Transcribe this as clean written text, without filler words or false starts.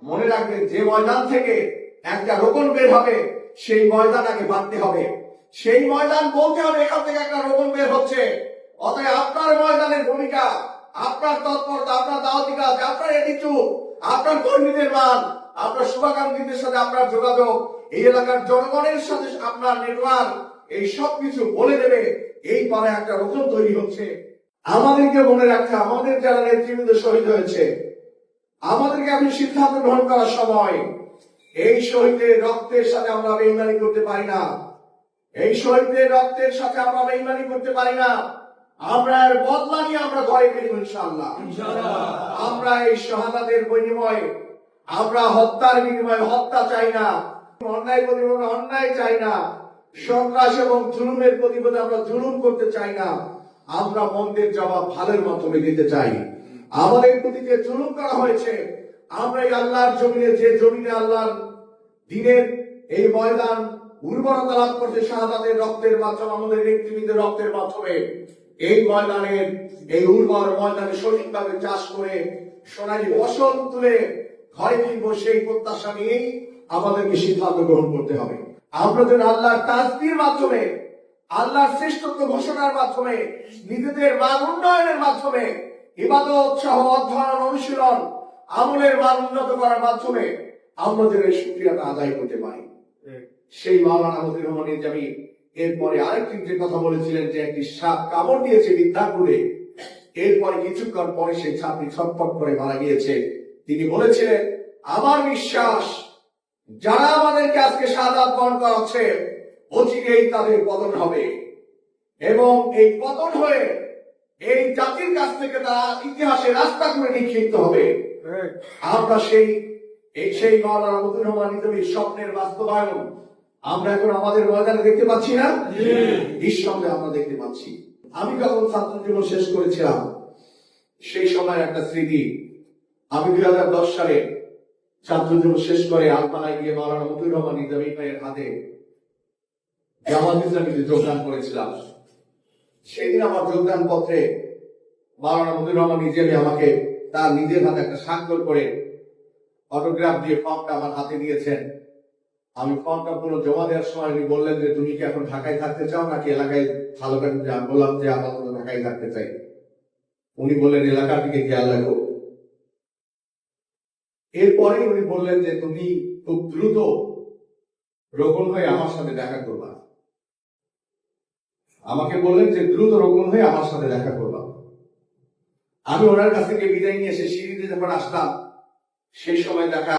মনে রাখবেন, যে ময়দান থেকে একটা রোকন বের হবে সেই ময়দান আগে বাঁধতে হবে, সেই ময়দান বলতে হবে এখান থেকে একটা রোকন বের হচ্ছে। অতএব আপনার ময়দানের ভূমিকা, আপনার তৎপরতা, আপনার দাওয়াতি কাজ, আপনার এটিটিউড, আপনার কর্মীদের মান, আপনার শুভাকাঙ্ক্ষীদের সাথে আপনার যোগাযোগ, এই এলাকার জনগণের সাথে আপনার নেটওয়ার্ক, এই সব কিছু বলে দেবে এই পারে একটা রোকন তৈরি হচ্ছে। আমাদেরকে মনে রাখতে, আমাদের যারা নেতৃবৃন্দ শহীদ হয়েছে, আমাদেরকে আপনি সিদ্ধান্ত গ্রহণ করার সময় এই শহীদের রক্তের সাথে আমরা বেইমানি করতে পারি না, এই শহীদদের রক্তের সাথে আমরা বেইমানি করতে পারি না। আমরা এর বদলা নিয়ে আমরা ঘরে ফিরব ইনশাআল্লাহ। আমরা এই শাহাদাতের বিনিময়ে, আমরা হত্যার বিনিময়ে হত্যা চাই না, অন্যায় প্রতিবাদে অন্যায় চাই না, সন্ত্রাস এবং জুলুমের প্রতিবাদে আমরা জুলুম করতে চাই না। আমরা মন্দের জবাব ভালোর মাধ্যমে দিতে চাই। আমাদের প্রতি যে জুলুম করা হয়েছে, আমরা এই আল্লাহর জমিনে, যে জমিনে আল্লাহর দিনের এই ময়দান উর্বরতা লাভ করছে শাহাদাতের রক্তের মাধ্যমে, আমাদের নেতৃবৃন্দের রক্তের মাধ্যমে, এই ময়দানের, এই উর্বর ময়দানে সঠিকভাবে চাষ করে সোনালী ফসল তুলে ঘরে ফিরবো, সেই প্রত্যাশা নিয়েই আমাদেরকে সিদ্ধান্ত গ্রহণ করতে হবে। আমরা যেন আল্লাহর তাসবির মাধ্যমে, আল্লাহর শ্রেষ্ঠত্ব ঘোষণার মাধ্যমে, নিজেদের মান উন্নয়নের মাধ্যমে, ইবাদত সহ অধ্যয়ন, অনুশীলন, আমলের মান উন্নত করার মাধ্যমে আমরা যেন এই শুকরিয়াটা আদায় করতে পারি। সেই মাওলানা মতিউর রহমান নিজামী এরপরে আরেকটি যে কথা বলেছিলেন যে একটি সাপ কামড় দিয়েছে বিদ্যাপুরে, এরপরে কিছুক্ষণ পরে সেই ছাত্রী ছটফট করে মারা গিয়েছে। তিনি বলেছিলেন, আমার বিশ্বাস যারা আমাদেরকে আজকে শাহাদাত বরণ করাচ্ছে অচিরেই তাদের পতন হবে, এবং এই পতন হয়ে এই জাতির কাছ থেকে তারা ইতিহাসে রাস্তা করে নিক্ষিপ্ত হবে। আমরা সেই মাওলানা মতিউর রহমান নিজামীর স্বপ্নের বাস্তবায়ন আমরা এখন আমাদের ময়দানে দেখতে পাচ্ছি না? নিঃসন্দেহে আমরা দেখতে পাচ্ছি। আমি যখন ছাত্র জীবন শেষ করেছিলাম, সেই সময় একটা স্মৃতি, আমি 2010 সালে ছাত্র জীবন শেষ করে আলপানায় গিয়ে মাওলানা মতিউর রহমান নিজামী ভাইয়ের হাতে জামাত ইসলামীতে যোগদান করেছিলাম। সেদিন আমার যোগদান পত্রে মাওলানা মতিউর রহমান নিজামী আমাকে তার নিজের হাতে একটা স্বাক্ষর করে অটোগ্রাফ দিয়ে ফর্মটা আমার হাতে দিয়েছেন। আমি ফর্মটা পুরো জমা দেওয়ার সময় উনি বললেন যে তুমি কি এখন ঢাকায় থাকতে চাও নাকি এলাকায় ভালো থাকতে চাও? বললাম যে আপাতত ঢাকায় থাকতে চাই। উনি বললেন এলাকার দিকে খেয়াল রাখো। এরপরে উনি বললেন যে তুমি খুব দ্রুত রোকন হয়ে আমার সাথে দেখা করবা। আমাকে বললেন যে দ্রুত রোকন হয়ে আমার সাথে দেখা করবা। আমি ওনার কাছ থেকে বিদায় নিয়ে এসে সিঁড়িতে যখন আসলাম, সেই সময় দেখা